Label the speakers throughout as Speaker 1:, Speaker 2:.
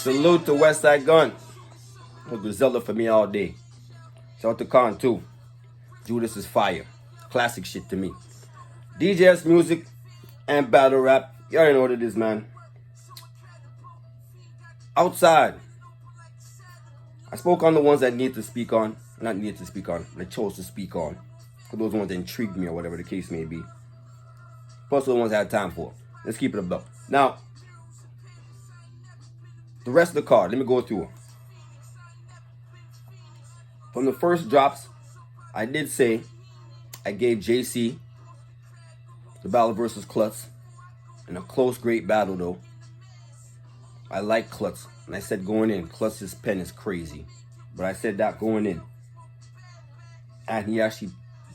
Speaker 1: Salute to Westside Gun. Griselda for me all day. Shout out to Khan too. Judas is fire. Classic shit to me. D.J.S music and battle rap. You already know what it is, man. Outside. I spoke on the ones that need to speak on. Not need to speak on. I chose to speak on. For those ones that intrigued me or whatever the case may be. Plus the ones I had time for. Let's keep it above. Now, the rest of the card. Let me go through them. From the first drops, I did say I gave JC the battle versus Klutz in a close, great battle though. I like Klutz, and I said going in, Klutz's pen is crazy, but I said that going in, and he actually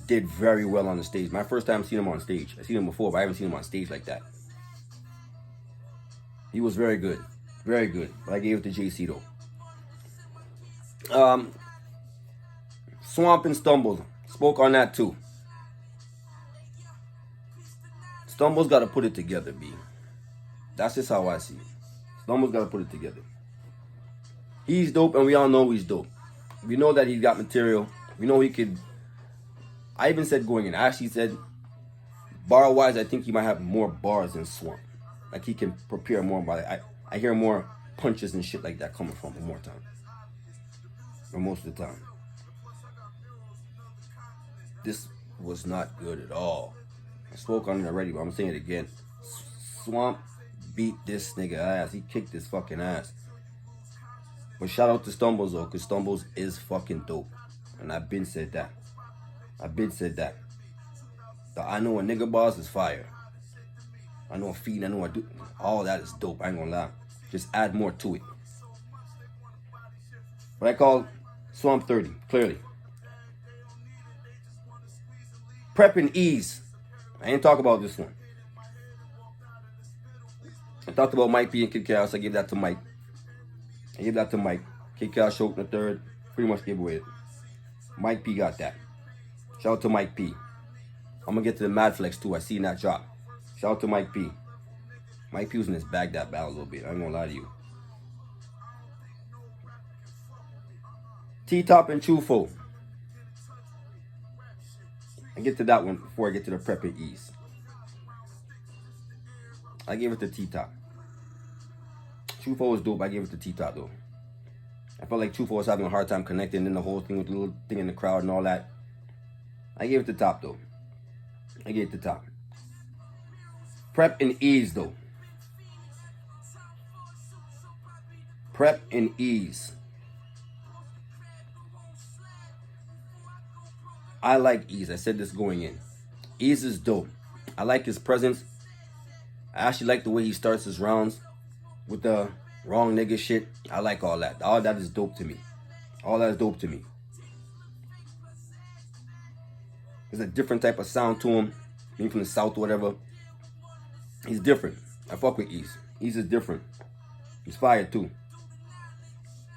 Speaker 1: did very well on the stage. My first time seeing him on stage. I've seen him before, but I haven't seen him on stage like that. He was very good, but I gave it to JC though. Swamp and Stumble. Spoke on that too. Stumble's got to put it together, B. That's just how I see it. Stumble's got to put it together. He's dope, and we all know he's dope. We know that he's got material. We know he could. I even said going in. I actually said, bar-wise, I think he might have more bars than Swamp. Like he can prepare more. But I hear more punches and shit like that coming from him more time. Or most of the time. This was not good at all. I spoke on it already, but I'm saying it again. Swamp beat this nigga ass. He kicked his fucking ass. But shout out to Stumbles though, because Stumbles is fucking dope. And I've been said that. The I know a nigga boss is fire. I know a feed, I know a do. All that is dope, I ain't gonna lie. Just add more to it. But I call Swamp 30, clearly. Prep and Ease. I ain't talk about this one. I talked about Mike P and Kid Chaos. I gave that to Mike. Kid Chaos showed in the third. Pretty much gave away it. Mike P got that. Shout out to Mike P. I'm gonna get to the Mad Flex too. I seen that drop. Shout out to Mike P. Mike P was in his bag that battle a little bit. I ain't gonna lie to you. T-Top and Chufo. I get to that one before I get to the Prep and Ease. I gave it to T-Top. Chufo was dope. I gave it to T-Top though. I felt like Chufo was having a hard time connecting in the whole thing with the little thing in the crowd and all that. I gave it to Top though. I gave it to Top. Prep and Ease though. Prep and Ease. I like Ease. I said this going in. Ease is dope. I like his presence. I actually like the way he starts his rounds with the wrong nigga shit. I like all that. All that is dope to me. There's a different type of sound to him. Being from the South or whatever. He's different. I fuck with Ease. Ease is different. He's fire too.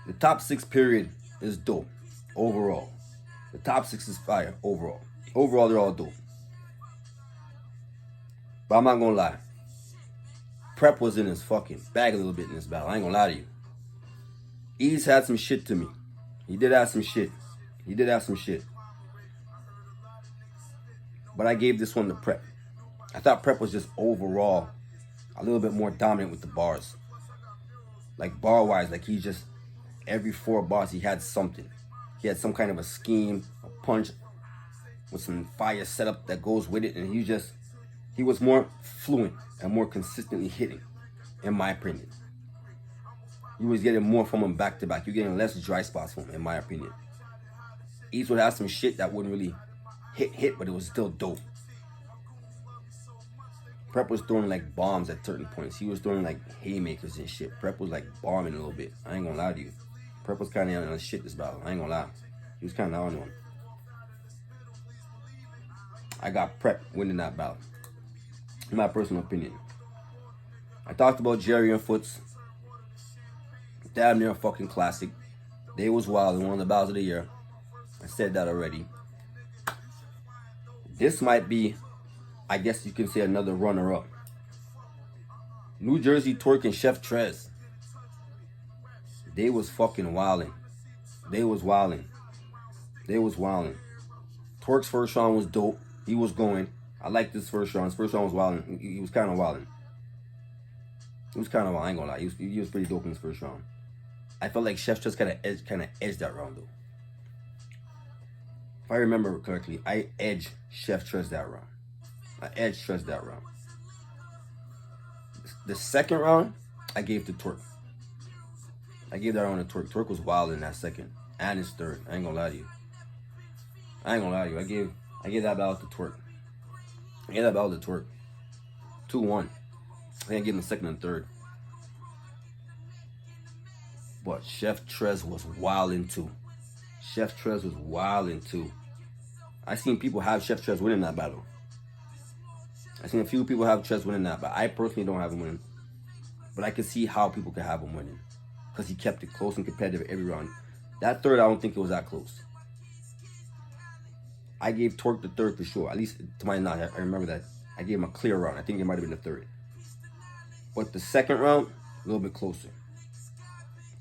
Speaker 1: The top 6 period is dope. Overall. The top 6 is fire overall. Overall, they're all dope. But I'm not gonna lie. Prep was in his fucking bag a little bit in this battle. I ain't gonna lie to you. Ease had some shit to me. He did have some shit. But I gave this one to Prep. I thought Prep was just overall a little bit more dominant with the bars. Like bar-wise, like he just, every 4 bars he had something. He had some kind of a scheme, a punch with some fire setup that goes with it. And he was more fluent and more consistently hitting, in my opinion. You was getting more from him back to back. You're getting less dry spots from him, in my opinion. East would have some shit that wouldn't really hit, but it was still dope. Prep was throwing like bombs at certain points. He was throwing like haymakers and shit. Prep was like bombing a little bit. I ain't gonna lie to you. Prep was kind of on shit this battle. I ain't gonna lie. He was kind of on one. I got Prep winning that battle. In my personal opinion. I talked about Jerry and Foots. Damn near a fucking classic. They was wild in one of the battles of the year. I said that already. This might be, I guess you can say, another runner-up. New Jersey Twerk and Chef Trez. They was fucking wilding. They was wilding. They was wilding. Twerk's first round was dope. He was going. I liked this first round. His first round was wilding. He was kind of wilding. He was kind of wild. I ain't gonna lie. He was pretty dope in his first round. I felt like Chef just kind of edged that round though. If I remember correctly, I edged Chef Trez that round. I edged Trez that round. The second round, I gave to Twerk. I gave that round to Twerk. Twerk was wild in that second and his third. I ain't gonna lie to you. I gave that battle to Twerk. I gave that battle to Twerk. 2-1. I think I gave him the second and third. But Chef Trez was wildin' too. Chef Trez was wildin' too. I seen people have Chef Trez winning that battle. I seen a few people have Trez winning that, but I personally don't have him winning. But I can see how people could have him winning. Because he kept it close and competitive every round. That third, I don't think it was that close. I gave Twerk the third for sure. At least to my knowledge, I remember that. I gave him a clear round. I think it might have been the third. But the second round, a little bit closer.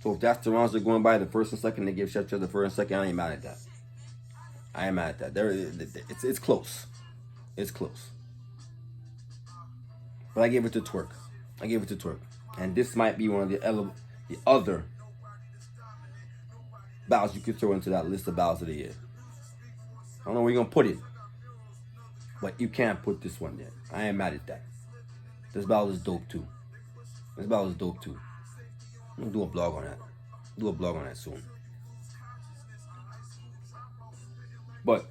Speaker 1: So if that's the rounds they're going by, the first and second, they give Chef Trez the first and second, I ain't mad at that. I ain't mad at that. It's close. It's close. But I gave it to Twerk. I gave it to Twerk. And this might be one of the other battles you could throw into that list of battles of the year. I don't know where you're going to put it. But you can't put this one there. I ain't mad at that. This battle is dope too. This battle is dope too. I'm going to do a blog on that. Do a blog on that soon. But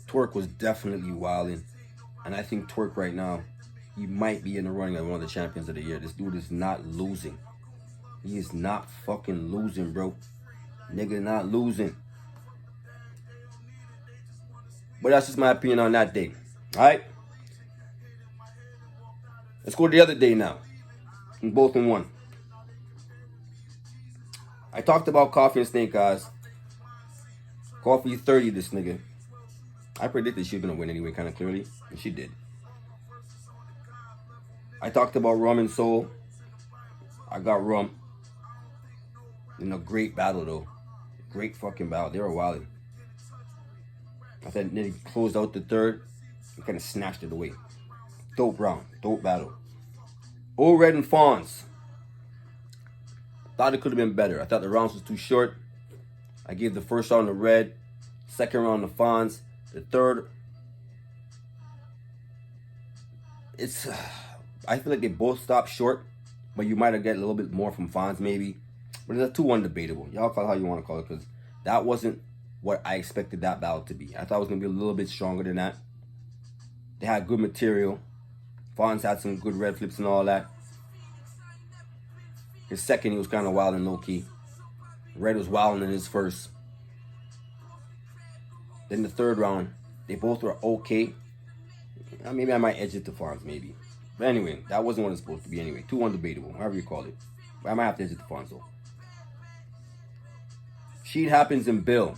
Speaker 1: Twerk was definitely wilding. And I think Twerk right now, he might be in the running of one of the champions of the year. This dude is not losing. He is not fucking losing, bro. Nigga not losing. But that's just my opinion on that day. Alright? Let's go to the other day now. Both in one. I talked about Coffee and Snake Eyes. Coffee 30 this nigga. I predicted she was going to win anyway, kind of clearly. And she did. I talked about Rum and Soul. I got Rum. In a great battle, though. Great fucking battle. They were wilding. I thought they closed out the third and kind of snatched it away. Dope round. Dope battle. Old Red and Fawns. Thought it could have been better. I thought the rounds was too short. I gave the first round to Red. Second round to Fawns. The third, I feel like they both stopped short, but you might have get a little bit more from Fonz maybe. But it's a 2-1 debatable. Y'all call it how you want to call it, because that wasn't what I expected that battle to be. I thought it was going to be a little bit stronger than that. They had good material. Fonz had some good red flips and all that. His second, he was kind of wild and low-key. Red was wild in his first. Then the third round, they both were okay. Maybe I might edge it to Fonz, maybe. But anyway, that wasn't what it's supposed to be anyway. 2-1 debatable, however you call it. But I might have to edge it to Fonz, though. Sheet Happens in Bill.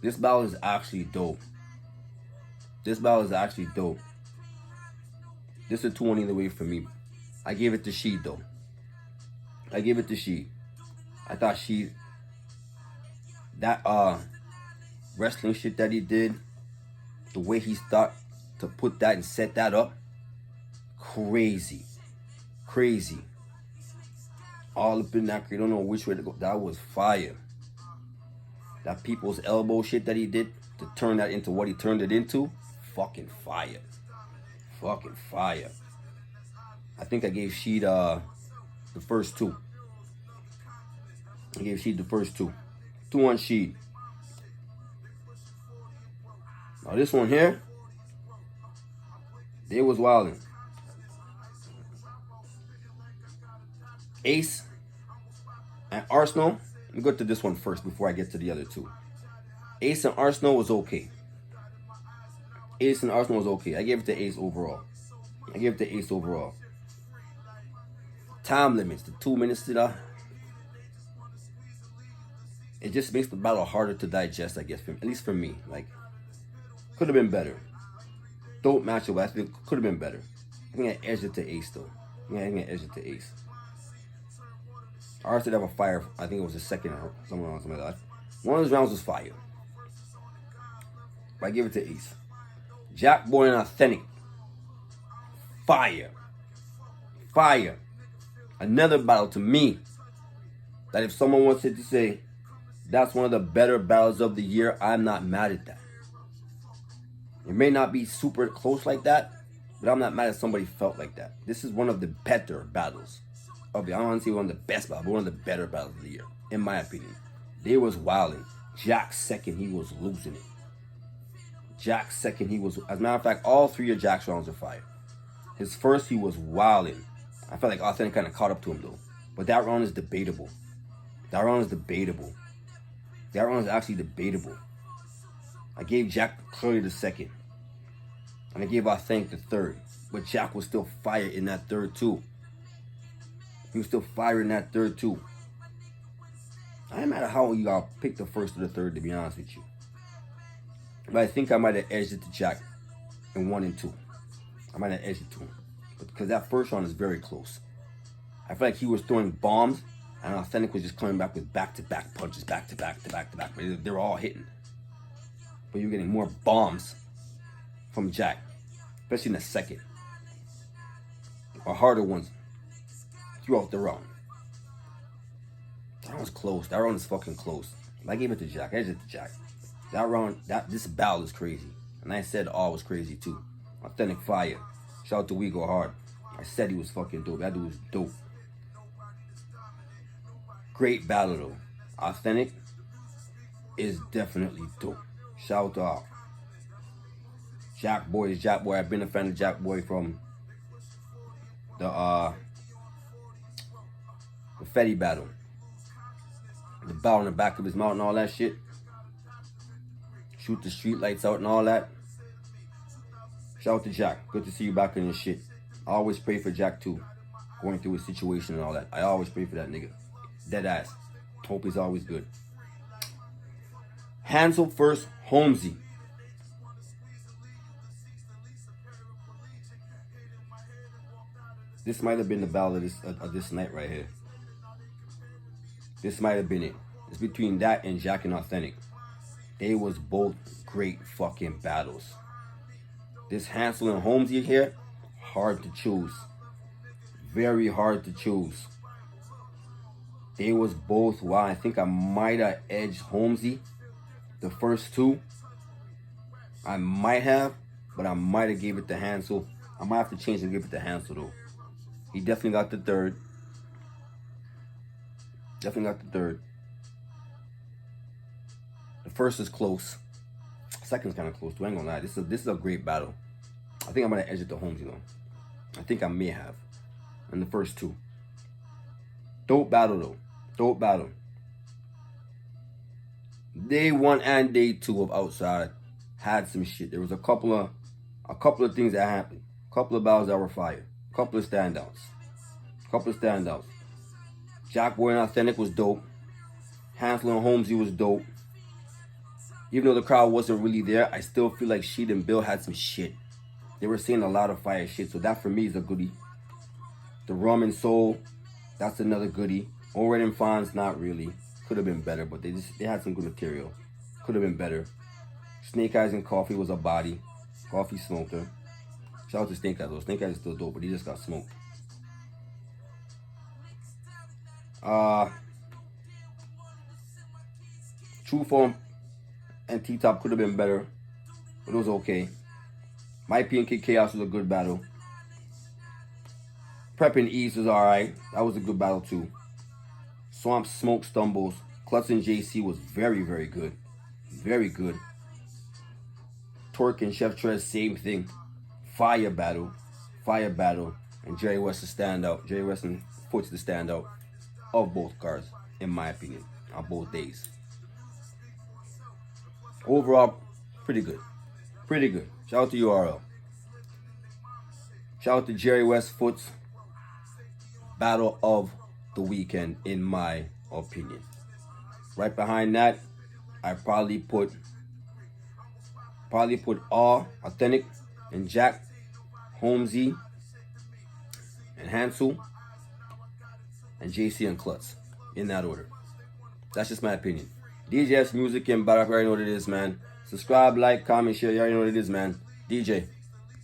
Speaker 1: This battle is actually dope. This battle is actually dope. This is a 2-1 either way for me. I gave it to Sheet, though. I gave it to Sheet. I thought Sheet... That wrestling shit that he did, the way he thought to put that and set that up, crazy. Crazy. All up in that, you don't know which way to go. That was fire. That people's elbow shit that he did to turn that into what he turned it into, fucking fire. Fucking fire. I think I gave Sheet the first two. I gave Sheet the first two. 2-1 Sheet. Now this one here, they was wilding. Ace and Arsenal. Let me go to this one first before I get to the other two. Ace and Arsenal was okay. Ace and Arsenal was okay. I gave it to Ace overall. I gave it to Ace overall. Time limits, the 2 minutes to the... It just makes the battle harder to digest, I guess, at least for me. Like, could have been better. Dope matchup, but I think could have been better. I think I edged it to Ace, though. Yeah, I'm gonna edge it to Ace. Ours did have a fire. I think it was the second or something like that. One of those rounds was fire. But I give it to Ace. Jack Boy and Authentic. Fire. Fire. Another battle to me that if someone wants it to say that's one of the better battles of the year, I'm not mad at that. It may not be super close like that, but I'm not mad at somebody felt like that. This is one of the better battles of the, I don't want to say one of the best battles, but one of the better battles of the year, in my opinion. They was wilding. Jack's second, he was losing it. Jack's second, he was, as a matter of fact, all three of Jack's rounds are fire. His first, he was wilding. I felt like Authentic kind of caught up to him though. But that round is debatable. That round is debatable. That round is actually debatable. I gave Jack clearly the second. And I gave Authentic the third. But Jack was still fire in that third too. He was still fire in that third too. I don't matter how you all pick the first or the third, to be honest with you. But I think I might have edged it to Jack in 1 and 2. I might have edged it to him. Because that first round is very close. I feel like he was throwing bombs and Authentic was just coming back with back-to-back punches, back-to-back. But they were all hitting. But you're getting more bombs from Jack, especially in the second. Or harder ones throughout the round. That round's close. That round is fucking close. I gave it to Jack. I edged it to Jack. That round, this battle is crazy. And I said all was crazy too. Authentic fire. Shout out to We Go Hard. I said he was fucking dope. That dude was dope. Great battle though. Authentic is definitely dope. Shout out to all. Jack Boy is Jack Boy. I've been a fan of Jack Boy from the Fetty battle. The bow in the back of his mouth and all that shit. Shoot the street lights out and all that. Shout out to Jack. Good to see you back in this shit. I always pray for Jack too. Going through his situation and all that. I always pray for that nigga. Dead ass. Hope he's always good. Hansel first, Holmesy. This might have been the battle of this night right here. This might have been it. It's between that and Jack and Authentic. They was both great fucking battles. This Hansel and Holmesy here, hard to choose. Very hard to choose. They was both, wow, I think I might have edged Holmesy the first two. I might have, but I might have gave it to Hansel. I might have to change and give it to Hansel though. He definitely got the third. Definitely got the third. The first is close. Second's kind of close too. I ain't gonna lie. This is a great battle. I think I'm gonna edge it to Holmesy though. I think I may have. In the first two. Dope battle though. Dope battle. Day 1 and day 2 of Outside had some shit. There was a couple of things that happened. A couple of battles that were fire. A couple of standouts. Jack Boy and Authentic was dope. Hansel and Holmesy was dope. Even though the crowd wasn't really there, I still feel like Sheed and Bill had some shit. They were saying a lot of fire shit, so that for me is a goodie. The Rum and Soul, that's another goodie. Ored and Fonz, not really. Could have been better, but they had some good material. Could have been better. Snake Eyes and Coffee was a body. Coffee smoker. Shout out to Snake Eyes though. Snake Eyes is still dope, but he just got smoked. True Form and T-Top could have been better, but it was okay. My P and Kid Chaos was a good battle. Prep and Ease was alright. That was a good battle too. Swamp Smoke Stumbles. Klutz and JC was very, very good. Very good. Torque and Chef Trez, same thing. Fire battle. And Jerry West the standout. Jerry West and Foots the standout of both cards, in my opinion, on both days. Overall, pretty good. Shout out to URL. Shout out to Jerry West Foots. Battle of the weekend, in my opinion. Right behind that, I probably put Authentic and Jack, Holmesy, and Hansel, and JC and Klutz. In that order. That's just my opinion. D.J.S Music and Battle Rap, you already know what it is, man. Subscribe, like, comment, share. You already know what it is, man. DJ.